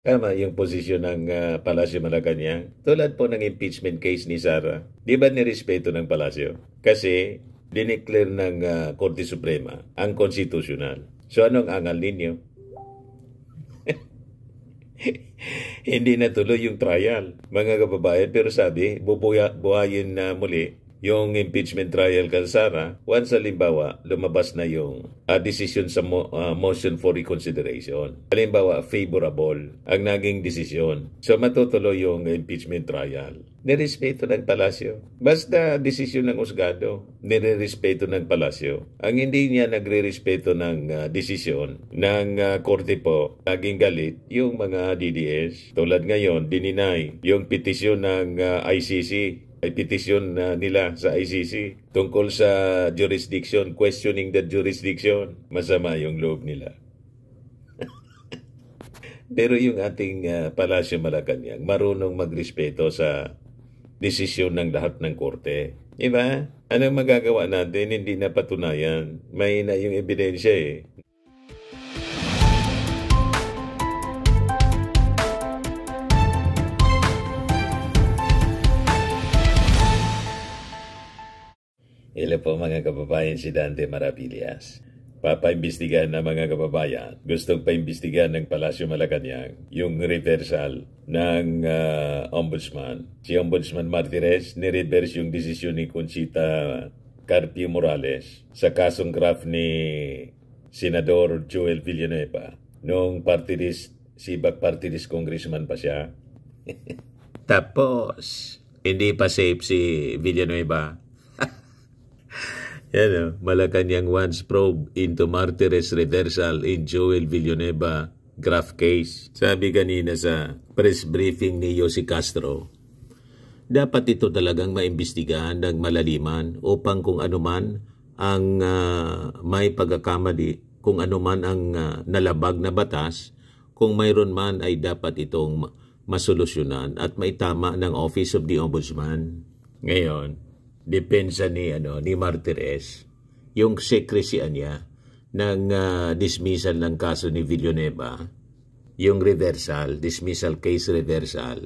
Tama yung posisyon ng Palasyo Malacanang. Tulad po ng impeachment case ni Sara, di ba nirespeto ng Palasyo? Kasi dineclare ng Korte Suprema ang konstitusyonal. So anong angal ninyo? Hindi natuloy yung trial, mga kababayan. Pero sabi, buhayin na muli yung impeachment trial kay Sara once halimbawa lumabas na yung decision sa motion for reconsideration. Halimbawa, favorable ang naging desisyon. So matutuloy yung impeachment trial. Nirespeto ng Palasyo. Basta desisyon ng husgado, nirespeto ng Palasyo. Ang hindi niya nagre-respeto ng desisyon ng korte po, naging galit yung mga DDS. Tulad ngayon, dininay yung petisyon ng ICC. Ay petisyon nila sa ICC tungkol sa jurisdiction, questioning the jurisdiction. Masama yung loob nila. Pero yung ating Palasyo Malacanang, marunong magrespeto sa desisyon ng lahat ng korte. Diba? Anong magagawa natin? Hindi na patunayan. May na yung ebidensya eh. Hello po mga kababayan, si Dante Maravillas. Papaimbestigahan na mga kababayan. Gustong paimbestigahan ng Palasyo Malacanang yung reversal ng ombudsman. Si Ombudsman Martires nireverse yung desisyon ni Conchita Carpio Morales sa kasong graft ni Senador Joel Villanueva noong Sibak Party List Congressman pa siya. Tapos, hindi pa safe si Villanueva. Yan, Malacanang wants probe into Martires reversal in Joel Villanueva graft case. Sabi kanina sa press briefing ni Yossi Castro, dapat ito talagang maimbestigahan ng malaliman upang kung anuman ang may pagkakamali, kung anuman ang nalabag na batas, kung mayroon man ay dapat itong masolusyonan at maitama ng Office of the Ombudsman. Ngayon, depensa ni Martires yung secrecy niya ng dismissal ng kaso ni Villanueva, yung reversal, dismissal case reversal.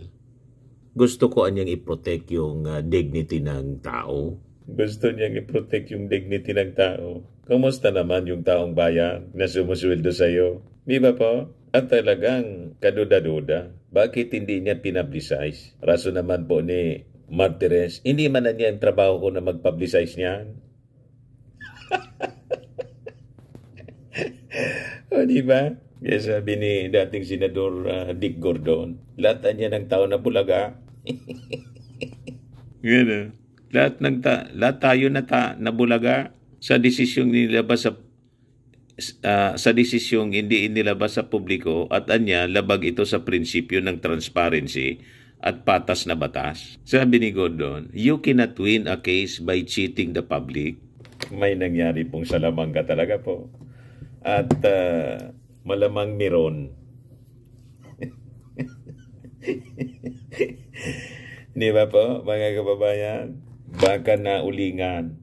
Gusto ko anyang i-protect yung dignity ng tao. Gusto niyang i-protect yung dignity ng tao. Kumusta naman yung taong bayan na sumusweldo sa'yo? Di ba po? At talagang kaduda-duda. Bakit hindi niya pinablicize? Raso naman po ni Martires, hindi man na niya ang trabaho ko na mag-publicize niyan. O, di ba? Kaya sabi ni dating Senador Dick Gordon, lahat niya ng tao na bulaga. Gano. Lahat tayo na bulaga sa desisyong nilabas sa desisyong hindi inilabas sa publiko at anya labag ito sa prinsipyo ng transparency at patas na batas. Sabi ni Gordon, you cannot win a case by cheating the public. May nangyari pong salamangga talaga po. At malamang meron. Di ba po, mga kababayan? Baka na ulingan.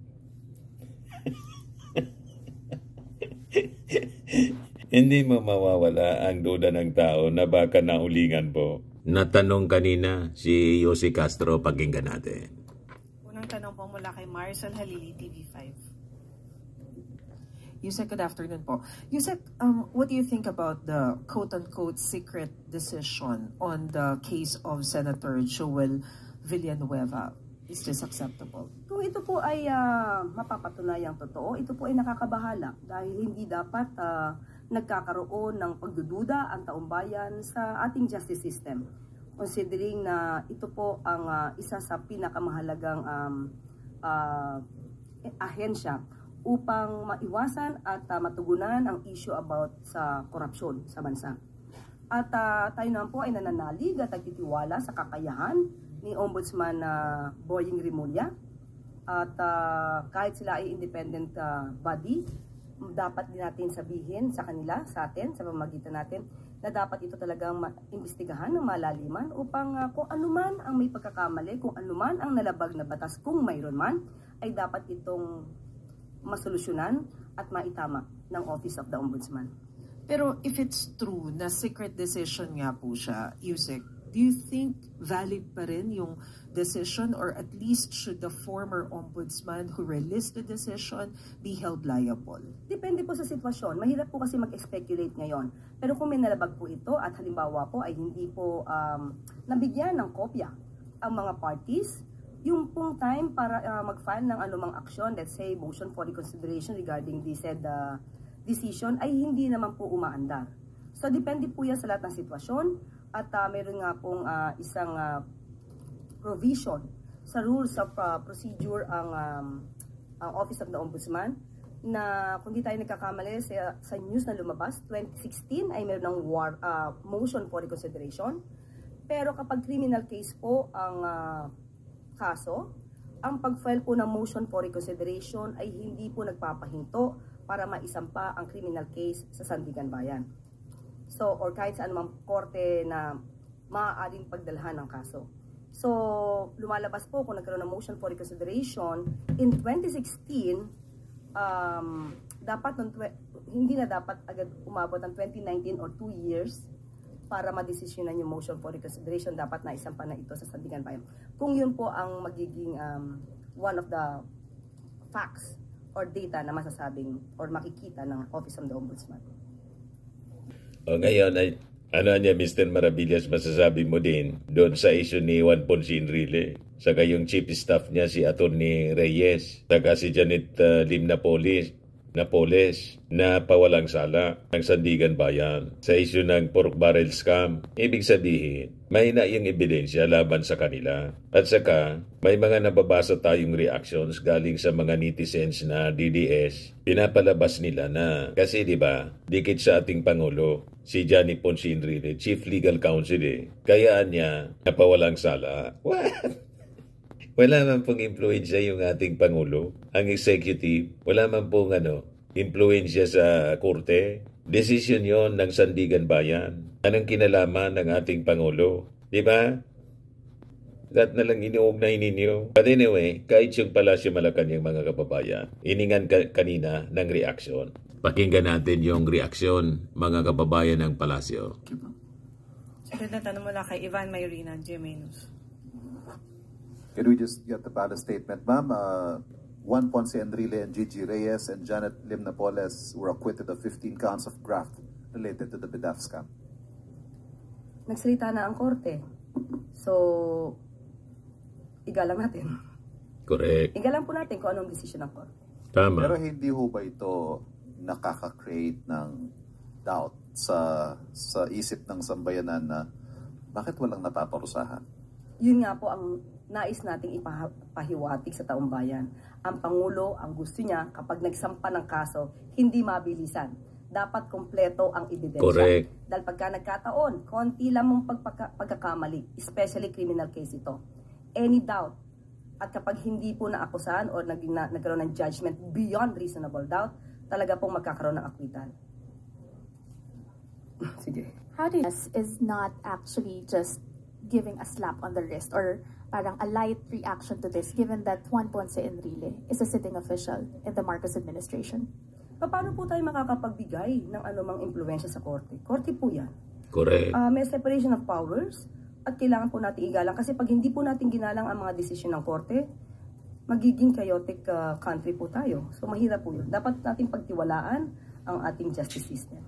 Hindi mo mawawala ang duda ng tao na baka na ulingan po. Natanong kanina si Yossi Castro, pakinggan natin. Unang tanong po mula kay Maricel Halili, TV5. Yusek, good afternoon po. Yusek, what do you think about the quote-unquote secret decision on the case of Senator Joel Villanueva? Is this acceptable? Kung ito po ay mapapatunayang totoo, ito po ay nakakabahala dahil hindi dapat nagkakaroon ng pagdududa ang taumbayan sa ating justice system. Considering na ito po ang isa sa pinakamahalagang ahensya upang maiwasan at matugunan ang issue about sa korupsyon sa bansa. At tayo naman po ay nananalig at nagtitiwala sa kakayahan ni Ombudsman Boying Rimulya. At kahit sila ay independent body, dapat din natin sabihin sa kanila, sa atin, sa pamamagitan natin, na dapat ito talagang imbestigahan ng malaliman upang kung anuman ang may pagkakamali, kung anuman ang nalabag na batas, kung mayroon man, ay dapat itong masolusyonan at maitama ng Office of the Ombudsman. Pero if it's true na secret decision nga po siya, Yusek, do you think valid pa rin yung decision, or at least should the former ombudsman who released the decision be held liable? Depende po sa sitwasyon. Mahirap po kasi mag-speculate ngayon. Pero kung may nalabag po ito at halimbawa po ay hindi po nabigyan ng kopya ang mga parties, yung pong time para mag-file ng anumang aksyon, let's say motion for reconsideration regarding the said decision, ay hindi naman po umaandar. So depende po yan sa lahat ng sitwasyon, at meron nga pong isang provision sa rules of procedure ang Office of the Ombudsman, na kung di tayo nagkakamali sa news na lumabas, 2016 ay meron ng motion for reconsideration. Pero kapag criminal case po ang kaso, ang pag-file po ng motion for reconsideration ay hindi po nagpapahinto para maisampa ang criminal case sa Sandigan Bayan. So, or kahit sa anumang korte na maaaring pagdalhan ng kaso. So, lumalabas po kung nagkaroon ng motion for reconsideration in 2016, hindi na dapat agad umabot ng 2019 or 2 years para madesisyonan yung motion for reconsideration. Dapat na isampa na ito sa Sandigan Bayan. Kung yun po ang magiging one of the facts or data na masasabing or makikita ng Office of the Ombudsman. O ngayon, ano niya, Mr. Maravillas, masasabi mo din doon sa issue ni Juan Ponce Enrile, saka yung chief staff niya si Atty. Reyes, saka si Janet Lim Napoles na pawalang sala ng Sandigan Bayan sa issue ng pork barrel scam. Ibig sabihin, may na yung ebidensya laban sa kanila. At saka, may mga nababasa tayong reactions galing sa mga netizens na DDS. Pinapalabas nila na, kasi di ba, dikit sa ating Pangulo, si Johnny Ponce Enrile, Chief Legal Counsel Kayaan niya napawalang sala. What? Wala man pong influensya yung ating Pangulo. Ang executive, wala man pong influensya sa korte. Decision yon ng Sandigan Bayan. Anong kinalaman ng ating Pangulo? Di ba? Lahat na lang inuugnay ninyo. But anyway, kahit yung Palasyo Malacanang mga kababayan, iningan kanina ng reaksyon. Pakinggan natin yung reaksyon, mga kababayan ng Palasyo. Secretary, tanong mula kay Ivan Mayrina, GMA News. Can we just get the ballot statement, ma'am? Juan Ponce Enrile and Gigi Reyes and Janet Lim Napoles were acquitted of 15 counts of graft related to the BDAF scam. Nagsalita na ang korte. So, igalang natin. Correct. Igalang po natin kung anong decision ng korte. Tama. Pero hindi ho ba ito nakaka-create ng doubt sa isip ng sambayanan na bakit walang napaparusahan? Yun nga po ang nais nating ipahiwatig sa taong bayan. Ang Pangulo, ang gusto niya, kapag nagsampa ng kaso, hindi mabilisan. Dapat kompleto ang ebidensya. Correct. Dahil pagka nagkataon, konti lang mong pagkakamali, especially criminal case ito. Any doubt, at kapag hindi po naakusahan o nagkaroon ng judgment beyond reasonable doubt, talaga pong magkakaroon ng acquittal. Sige. How do you is not actually just giving a slap on the wrist or parang a light reaction to this, given that Juan Ponce Enrile is a sitting official in the Marcos administration? Paano po tayo makakapagbigay ng anumang impluwensya sa korte? Korte po yan. Correct. May separation of powers at kailangan po natin igalang. Kasi pag hindi po natin ginalang ang mga desisyon ng korte, magiging chaotic country po tayo. So mahirap po yun. Dapat natin pagtiwalaan ang ating justice system.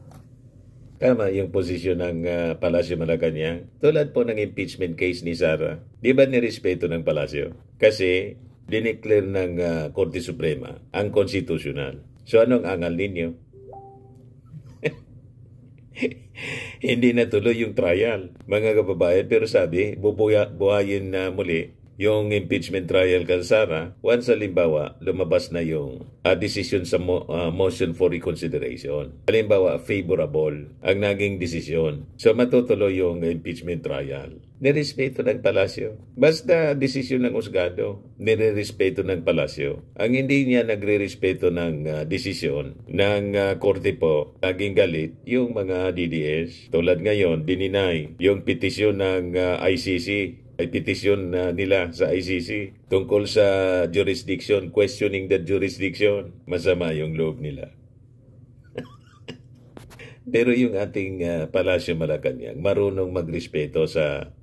Tama yung posisyon ng Palasyo Malacanang. Tulad po ng impeachment case ni Sara, di ba nirespeto ng Palasyo? Kasi dineclare ng Korte Suprema ang konstitusyonal. So anong angal ninyo? Hindi natuloy yung trial, mga kababayan. Pero sabi, buhayin na muli yung impeachment trial kay Sara once halimbawa lumabas na yung decision sa motion for reconsideration. Halimbawa, favorable ang naging desisyon. So matutuloy yung impeachment trial. Nirespeto ng Palasyo. Basta desisyon ng husgado, nirespeto ng Palasyo. Ang hindi niya nagre-respeto ng desisyon ng korte po, naging galit yung mga DDS. Tulad ngayon, dininay yung petisyon ng ICC. Ay petisyon nila sa ICC tungkol sa jurisdiction, questioning the jurisdiction. Masama yung loob nila. Pero yung ating Palasyo Malacanang, marunong magrespeto sa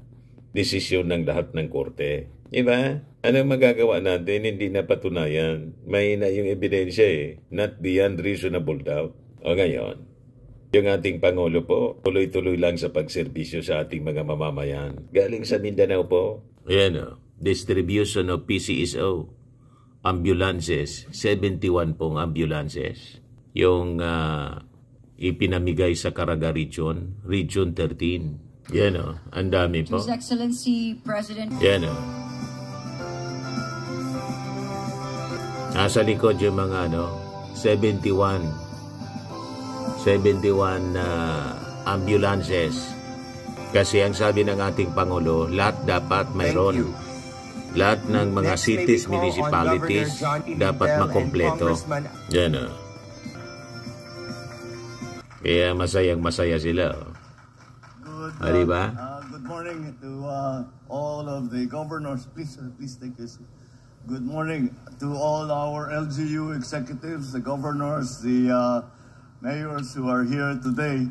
desisyon ng lahat ng korte. Diba? Anong magagawa natin? Hindi napatunayan. Mahina yung ebidensya eh. Not beyond reasonable doubt. O ngayon, yung ating Pangulo po, tuloy-tuloy lang sa pagserbisyo sa ating mga mamamayan. Galing sa Mindanao po. Ayan o. Distribution of PCSO. Ambulances. 71 pong ambulances. Yung ipinamigay sa Caraga Region, Region 13. Yan o, ang dami po. His Excellency President. Yan o. Nasa likod yung mga 71 ambulances. Kasi ang sabi ng ating Pangulo, lahat dapat mayroon. Lahat ng mga cities, municipalities, dapat makompleto. Yan o. Kaya masayang-masaya sila. Diba? Good morning to all of the governors. Please take this. Good morning to all our LGU executives, the governors, the mayors who are here today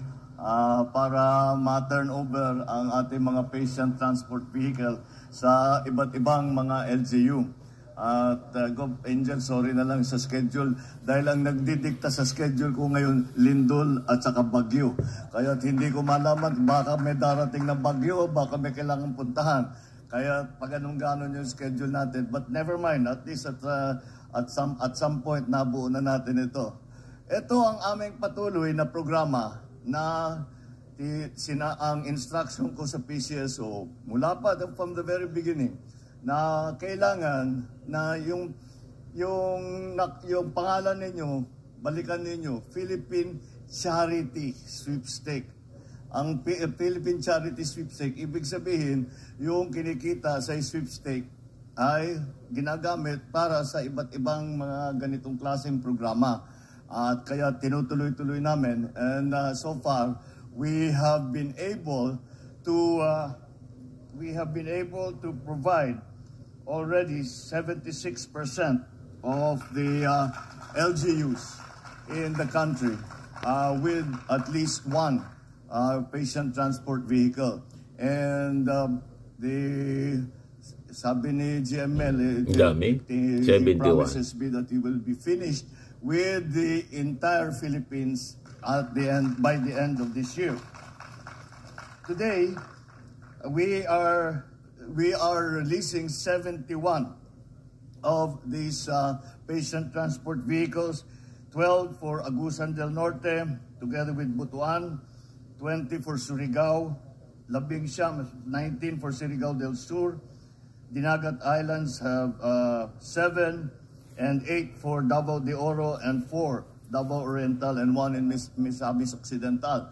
para ma-turn over ang ating mga patient transport vehicle sa iba't ibang mga LGU. At Angel, sorry na lang sa schedule dahil ang nagdidikta sa schedule ko ngayon lindol at saka bagyo. Kaya hindi ko malaman baka may darating na bagyo o baka may kailangan puntahan. Kaya pag anong-ganon yung schedule natin. But never mind, at least at some point nabuo na natin ito. Ito ang aming patuloy na programa na ang instruction ko sa PCSO mula pa from the very beginning na kailangan na yung pangalan ninyo, balikan ninyo, Philippine Charity Sweepstake. Ang Philippine Charity Sweepstake, ibig sabihin, yung kinikita sa sweepstake ay ginagamit para sa iba't ibang mga ganitong klaseng programa. At kaya tinutuloy-tuloy namin. And so far, we have been able to provide already 76% of the LGUs in the country with at least one patient transport vehicle. And sabi ni GML, he promises me that he will be finished with the entire Philippines by the end of this year. Today, we are releasing 71 of these patient transport vehicles, 12 for Agusan del Norte, together with Butuan, 20 for Surigao, 19 for Surigao del Sur, Dinagat Islands have 7, and 8 for Davao de Oro, and 4 Davao Oriental, and 1 in Misamis Occidental.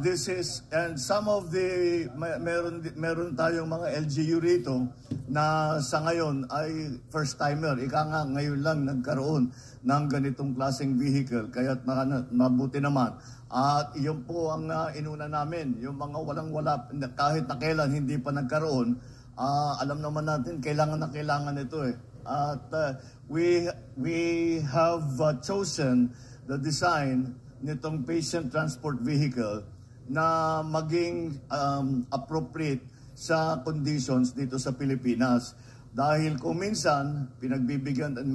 This is, and some of the, meron tayong mga LGU rito na sa ngayon ay first timer. Ika nga ngayon lang nagkaroon ng ganitong klaseng vehicle, kaya't mabuti naman. At yun po ang inuna namin, yung mga walang-wala, kahit na kailan hindi pa nagkaroon, alam naman natin kailangan na kailangan ito eh. At we have chosen the design nitong patient transport vehicle na maging appropriate sa conditions dito sa Pilipinas. Dahil kung minsan, pinagbibigyan at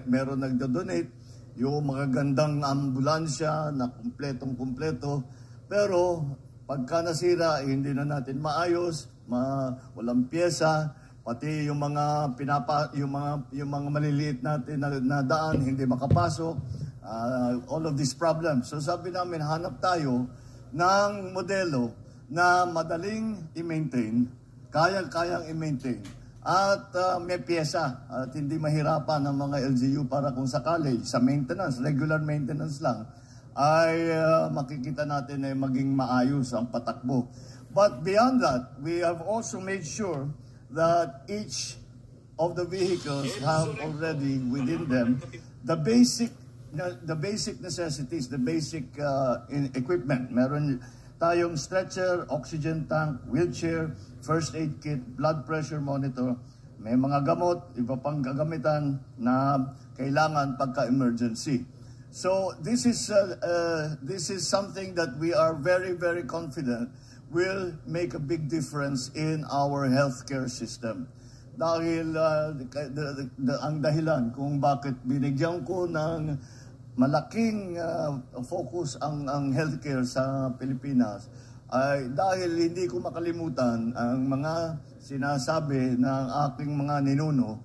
meron nagdo-donate, yung mga gandang ambulansya na kumpletong-kumpleto, pero pagka nasira, hindi na natin maayos, walang pyesa, pati yung mga maliliit natin na daan, hindi makapasok. All of these problems. So sabi namin, hanap tayo ng modelo na madaling i-maintain, kayang i-maintain, at may pyesa at hindi mahirapan ng mga LGU para kung sakali sa maintenance, regular maintenance lang, ay makikita natin ay maging maayos ang patakbo. But beyond that, we have also made sure that each of the vehicles have already within them the basic necessities, the basic equipment. Meron tayong stretcher, oxygen tank, wheelchair, first aid kit, blood pressure monitor. May mga gamot, iba pang gagamitan na kailangan pagka-emergency. So this is something that we are very, very confident will make a big difference in our healthcare system. Dahil ang dahilan kung bakit binigyan ko ng malaking focus ang healthcare sa Pilipinas ay dahil hindi ko makalimutan ang mga sinasabi ng aking mga ninuno,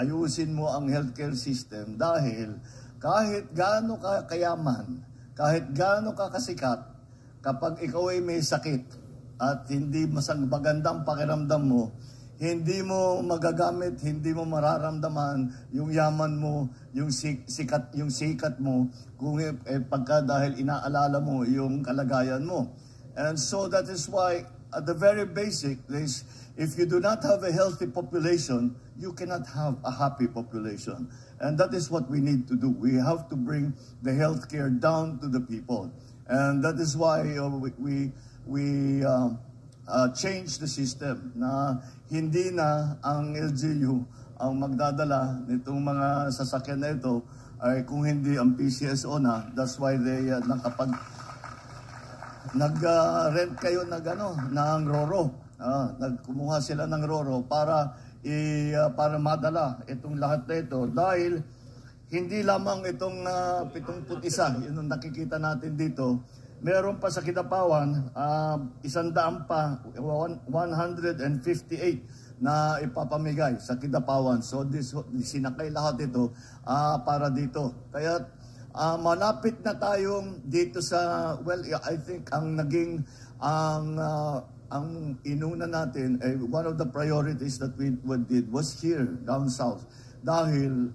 ayusin mo ang healthcare system dahil kahit gaano ka kayaman, kahit gaano ka kasikat, kapag ikaw ay may sakit at hindi magandang pakiramdam mo, hindi mo magagamit, hindi mo mararamdaman yung yaman mo, yung sikat mo, kung pagka dahil inaalala mo yung kalagayan mo. And so that is why at the very basic is if you do not have a healthy population, you cannot have a happy population. And that is what we need to do. We have to bring the healthcare down to the people. And that is why we change the system na hindi na ang LGU ang magdadala nitong mga sasakyan na ito ay kung hindi ang PCSO na. That's why they nag-rent kayo ng Roro. Nagkumuha sila ng Roro para madala itong lahat na ito dahil hindi lamang itong 71 yun ang nakikita natin dito, meron pa sa Kidapawan 100 pa 158 na ipapamigay sa Kidapawan. So sinakay lahat ito para dito. Kaya malapit na tayong dito sa, well, I think ang naging ang inuna natin, one of the priorities that we did was here, down south. Dahil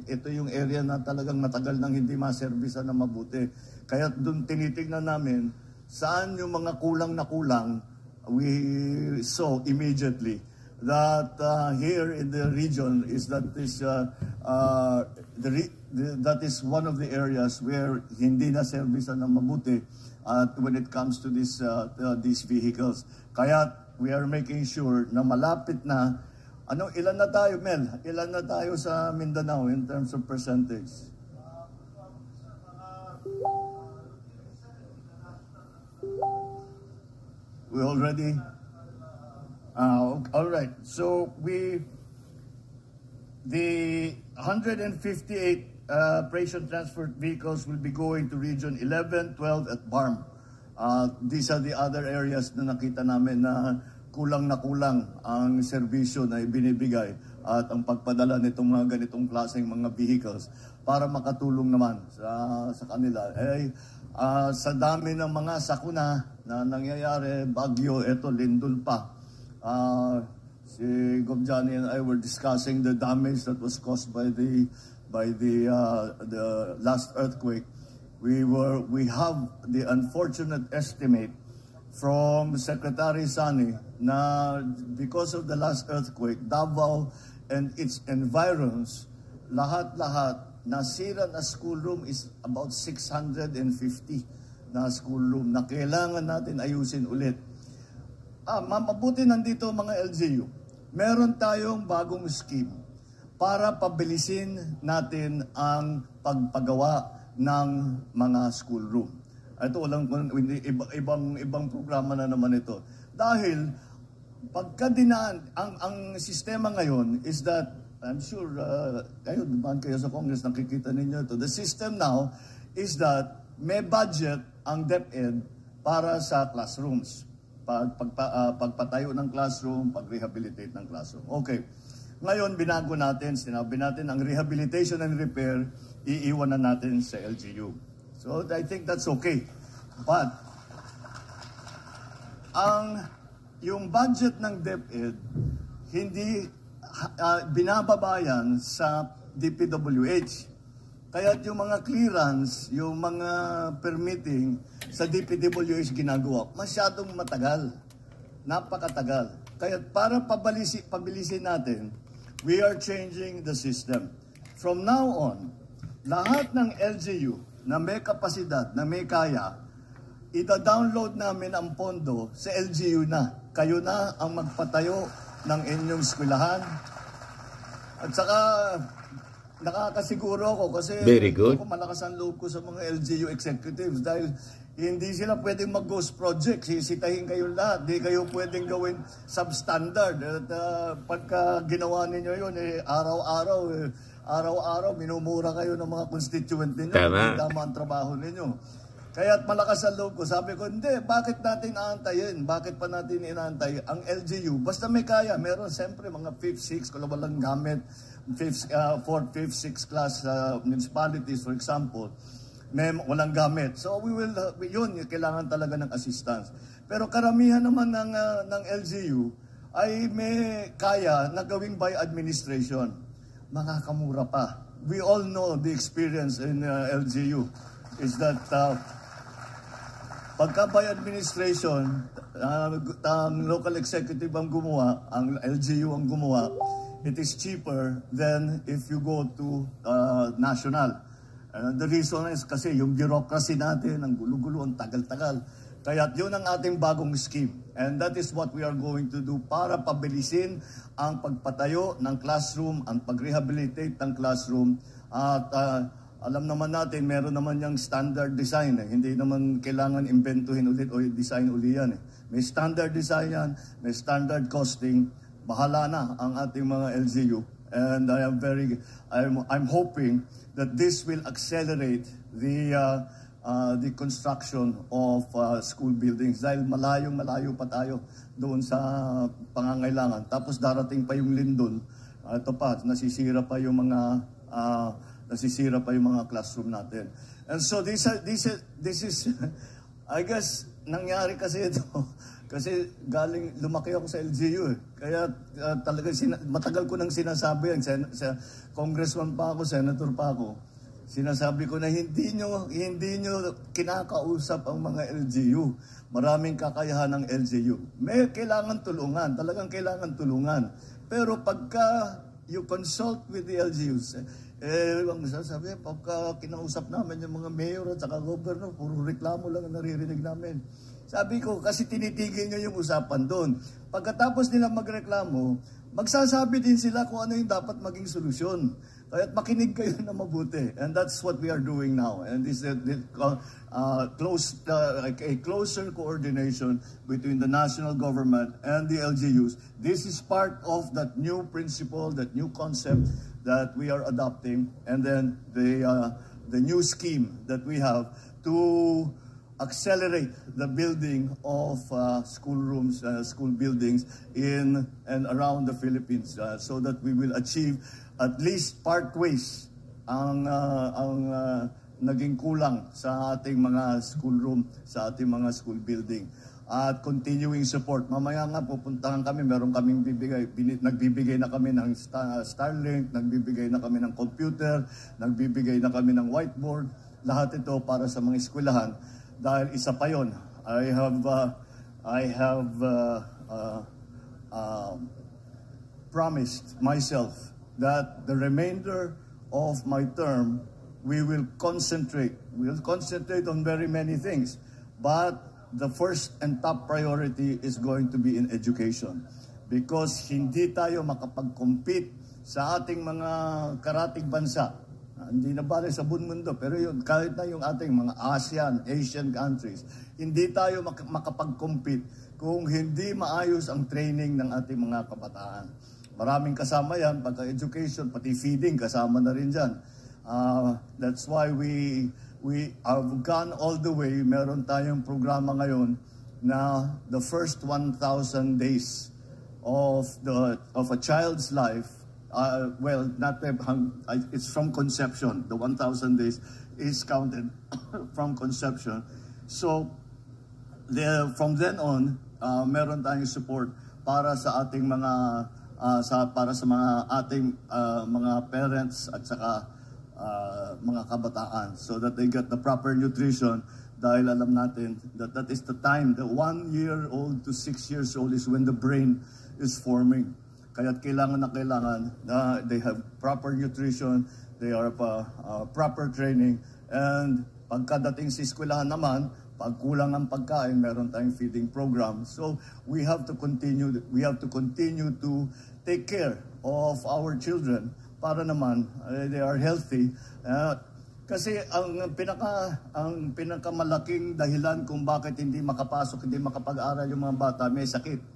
ito yung area na talagang matagal nang hindi maservisan na mabuti. Kaya doon tinitingnan namin saan yung mga kulang na kulang. We saw immediately that here in the region that is one of the areas where hindi na servisan na mabuti when it comes to these vehicles. Kaya we are making sure na malapit na, ilan na tayo, Mel? Ilan na tayo sa Mindanao in terms of percentage? We already? All right. So the 158 operation transport vehicles will be going to Region 11, 12 at BARM. These are the other areas na nakita namin na kulang ang serbisyo na ibinibigay at ang pagpadala nitong mga ganitong klaseng mga vehicles para makatulong naman sa kanila. Sa dami ng mga sakuna na nangyayari, Bagyo, Lindol pa. Si Gov. Johnny and I were discussing the damage that was caused by the last earthquake. We have the unfortunate estimate from Secretary Sani na because of the last earthquake, Davao and its environs, lahat nasira na school room is about 650 na school room na kailangan natin ayusin ulit. Mabuti nandito mga LGU. Meron tayong bagong scheme para pabilisin natin ang pagpagawa ng mga school room. Ito ibang programa na naman ito. Dahil pagkadinaan, ang sistema ngayon is that, I'm sure kayo sa Congress nakikita ninyo ito. The system now is that may budget ang DepEd para sa classrooms. Pagpatayo ng classroom, pag-rehabilitate ng classroom. Okay. Ngayon, binago natin, sinabi natin, ang rehabilitation and repair, iiwan na natin sa LGU. So, I think that's okay. But, yung budget ng DepEd, hindi binababayan sa DPWH. Kaya yung mga clearance, yung mga permitting sa DPWH ginagawa, masyadong matagal. Napakatagal. Kaya para pabilisin natin, we are changing the system. From now on, lahat ng LGU na may kapasidad, na may kaya, ita-download namin ang pondo sa LGU na. Kayo na ang magpatayo ng inyong eskwelahan. At saka, nakakasiguro ako kasi Very good. ako malakas ang loob ko sa mga LGU executives dahil hindi sila pwedeng mag-ghost project. Sisitahin kayo lahat. Di kayo pwedeng gawin substandard. At pagka ginawa ninyo yun, araw-araw, minumura kayo ng mga constituent ninyo. Tama. Tama ang trabaho ninyo. Kaya't malakas ang loob ko. Sabi ko, hindi, bakit natin aantayin? Bakit pa natin inaantay ang LGU? Basta may kaya. Meron siyempre mga 5th, 6th, kung walang gamit, 4th, 5th, 6th class municipalities, for example, may walang gamit. So we will, yun, kailangan talaga ng assistance. Pero karamihan naman ng LGU ay may kaya na gawing by administration. Makakamura pa. We all know the experience in LGU is that pagka by administration, ang local executive ang gumawa, ang LGU ang gumawa, it is cheaper than if you go to national. The reason is kasi yung bureaucracy natin, ang gulo-gulo, ang tagal-tagal. Kaya yun ang ating bagong scheme. And that is what we are going to do para pabilisin ang pagpatayo ng classroom, ang pag-rehabilitate ng classroom. At alam naman natin, meron naman yung standard design. Hindi naman kailangan inventuhin ulit o design uli yan. May standard design yan, may standard costing. Bahala na ang ating mga LGU. And I'm hoping that this will accelerate the construction of school buildings dahil malayo pa tayo doon sa pangangailangan. Tapos darating pa yung lindol. Ito pa, nasisira pa yung mga classroom natin. And so this is I guess nangyari kasi ito kasi lumaki ako sa LGU eh. Kaya talaga matagal ko nang sinasabi yan sa congressman pa ako, senator pa ako. Sinasabi ko na hindi nyo kinakausap ang mga LGU. Maraming kakayahan ng LGU. May kailangan tulungan, talagang kailangan tulungan. Pero pagka you consult with the LGUs, ang sasabi, pagka kinausap namin yung mga mayor at saka governor, puro reklamo lang ang naririnig namin. Sabi ko, kasi tinitigil nyo yung usapan doon. Pagkatapos nila magreklamo, magsasabi din sila kung ano yung dapat maging solusyon. Kaya't makinig kayo na mabuti. And that's what we are doing now. And this is a closer coordination between the national government and the LGUs. This is part of that new principle, that new concept that we are adopting. And then the new scheme that we have to accelerate the building of schoolrooms, school buildings in and around the Philippines so that we will achieve at least partways ang naging kulang sa ating mga schoolroom, sa ating mga school building. At continuing support. Mamaya nga pupuntahan kami, meron kaming nagbibigay na kami ng Starlink, nagbibigay na kami ng computer, nagbibigay na kami ng whiteboard. Lahat ito para sa mga eskwelahan. Dahil isa pa yon, I have promised myself that the remainder of my term, we will concentrate on very many things. But the first and top priority is going to be in education. Because hindi tayo makapag-compete sa ating mga karatig bansa. Hindi na bale sa buong mundo, pero yun, kahit na yung ating mga Asian countries, hindi tayo makapag-compete kung hindi maayos ang training ng ating mga kabataan. Maraming kasama yan, pagka-education, pati feeding, kasama na rin dyan. That's why we have gone all the way. Meron tayong programa ngayon na the first 1,000 days of a child's life. Well, it's from conception. The 1,000 days is counted from conception. So, from then on, meron tayong support para sa ating mga mga parents at saka mga kabataan, so that they get the proper nutrition. Dahil alam natin that is the time, the 1-year-old to 6 years old is when the brain is forming. Kaya't kailangan na they have proper nutrition, they are proper training, and pagkadating sa eskwelahan naman, pag kulang ang pagkain, meron tayong feeding program. So we have to continue to take care of our children para naman they are healthy. Kasi ang pinakamalaking dahilan kung bakit hindi makapasok, hindi makapag-aral yung mga bata, may sakit.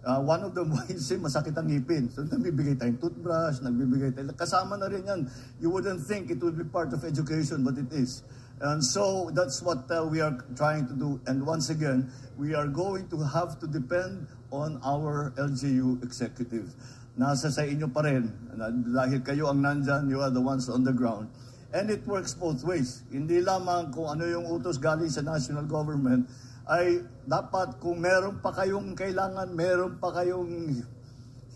One of the ways, masakit ang ngipin. So nagbibigay tayong toothbrush, nagbibigay tayo. Kasama na rin yan. You wouldn't think it would be part of education, but it is. And so that's what we are trying to do. And once again, we are going to have to depend on our LGU executives. Nasa sa inyo pa rin. Dahil kayo ang nandyan, you are the ones on the ground. And it works both ways. Hindi lamang kung ano yung utos galing sa national government, ay dapat kung meron pa kayong kailangan, meron pa kayong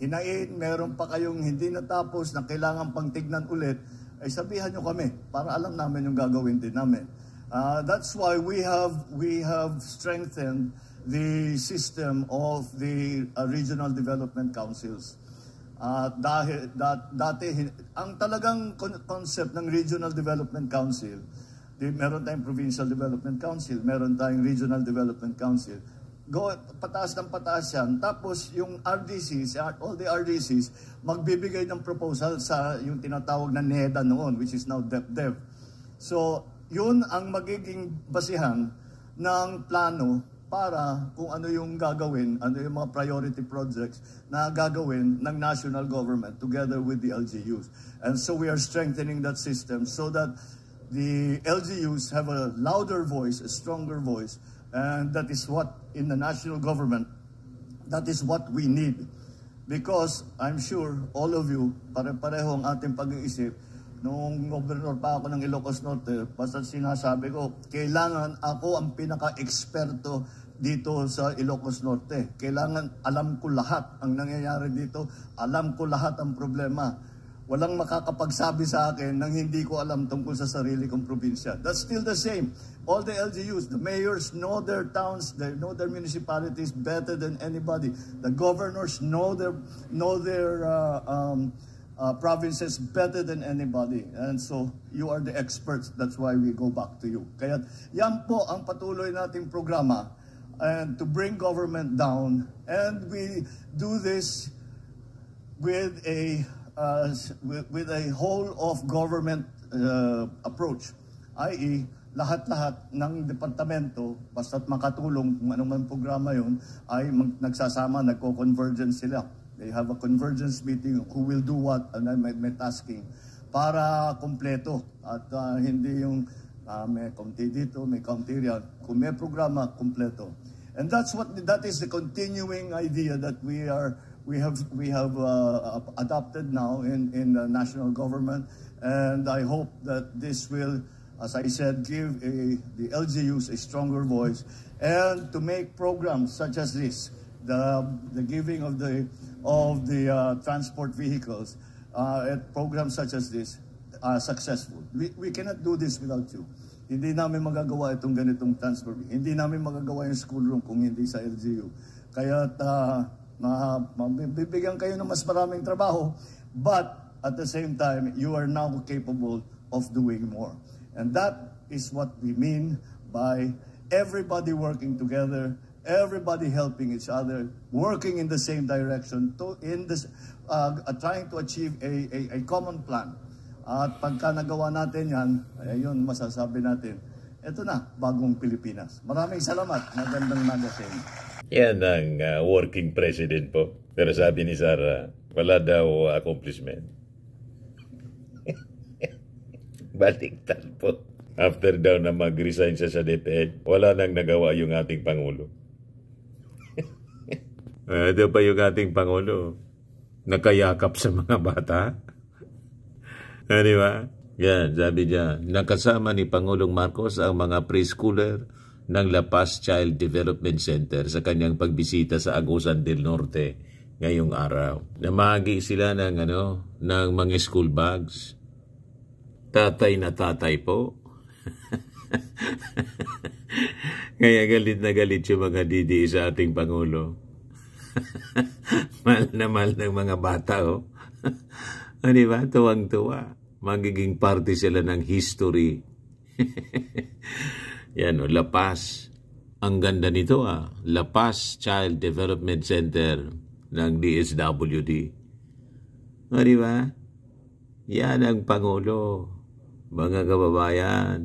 hinain, meron pa kayong hindi natapos na kailangan pang tignan ulit, ay sabihan nyo kami para alam namin yung gagawin din namin. That's why we have strengthened the system of the regional development councils. Dati, ang talagang concept ng Regional Development Council, meron tayong Provincial Development Council, meron tayong Regional Development Council. Pataas ng pataas yan. Tapos yung RDCs, all the RDCs, magbibigay ng proposal sa yung tinatawag na NEDA noon, which is now DepDev. So, yun ang magiging basihan ng plano para kung ano yung gagawin, ano yung mga priority projects na gagawin ng national government together with the LGUs. And so we are strengthening that system so that the LGUs have a louder voice, a stronger voice, and that is what in the national government, that is what we need. Because I'm sure all of you, pare-pareho ang ating pag-iisip, nung gobernador pa ako ng Ilocos Norte, basta sinasabi ko, kailangan ako ang pinaka-eksperto dito sa Ilocos Norte. Kailangan alam ko lahat ang nangyayari dito, alam ko lahat ang problema. Walang makakapagsabi sa akin nang hindi ko alam tungkol sa sarili kong probinsya. That's still the same. All the LGUs, the mayors know their towns, they know their municipalities better than anybody. The governors know their provinces better than anybody. And so, you are the experts. That's why we go back to you. Kaya yan po ang patuloy nating programa and to bring government down. And we do this with a whole of government approach. I.e., lahat-lahat ng departamento, basta't makatulong kung anong programa yun, ay nagsasama, nagko-convergence sila. They have a convergence meeting, who will do what, and then may tasking, para kompleto. At hindi yung may kaunti dito, may kaunti riyan. Kung may programa, kompleto. And that is the continuing idea that we have adopted now in the national government. And I hope that this will, as I said, give the LGUs a stronger voice, and to make programs such as this, the giving of the transport vehicles, programs such as this are successful. We cannot do this without you. Hindi namin magagawa itong ganitong transport. Hindi namin magagawa yung school room kung hindi sa LGU. Kaya mabibigyan kayo ng mas maraming trabaho, but at the same time, you are now capable of doing more. And that is what we mean by everybody working together, everybody helping each other, working in the same direction, trying to achieve a common plan. At pagka nagawa natin yan, ayun masasabi natin, eto na, bagong Pilipinas. Maraming salamat. Magandang magasin. Yan ang working president po. Pero sabi ni Sara, wala daw accomplishment. Baliktad po. After daw na mag-resign siya sa DepEd, wala nang nagawa yung ating Pangulo. Ito pa yung ating Pangulo, nakayakap sa mga bata. Di ba? Yan, sabi niya, nakasama ni Pangulong Marcos ang mga preschooler ng La Paz Child Development Center sa kanyang pagbisita sa Agusan del Norte ngayong araw. Namagi sila ng mga school bags. Tatay na tatay po. Kaya galit na galit yung mga didi sa ating Pangulo. Mahal na mahal ng mga bata, oh. Di ba? Tuwang-tuwa. Magiging parte sila ng history. Yan, La Paz. Ang ganda nito, La Paz Child Development Center ng DSWD. Di ba? Yan ang Pangulo, mga kababayan.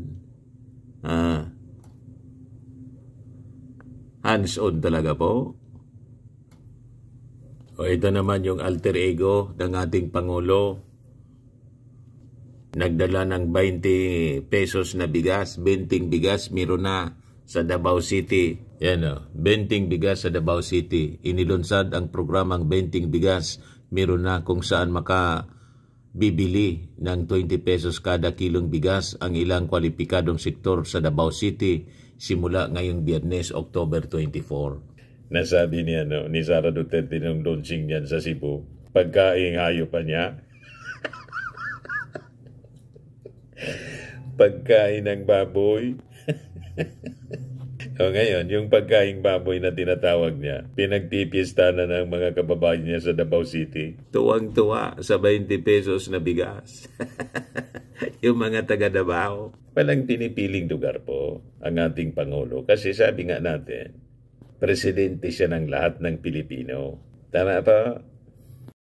Hands-on talaga po. O ito naman yung alter ego ng ating Pangulo. Nagdala ng 20 pesos na bigas, 20 bigas, meron na sa Davao City. Yan o, 20 bigas sa Davao City. Inilunsad ang programang 20 bigas, meron na kung saan makabibili ng 20 pesos kada kilong bigas ang ilang kwalipikadong sektor sa Davao City simula ngayong Biyernes, October 24. Nasabi niya ni Sara Duterte nung launching niyan sa Cebu, pagkaing hayop pa niya. Pagkain ng baboy. O ngayon, yung pagkaing baboy na tinatawag niya, pinagpipista na ng mga kababayan niya sa Davao City. Tuwang-tuwa sa 20 pesos na bigas. Yung mga taga Davao. Walang pinipiling lugar po ang ating Pangulo. Kasi sabi nga natin, presidente siya ng lahat ng Pilipino. Tama pa?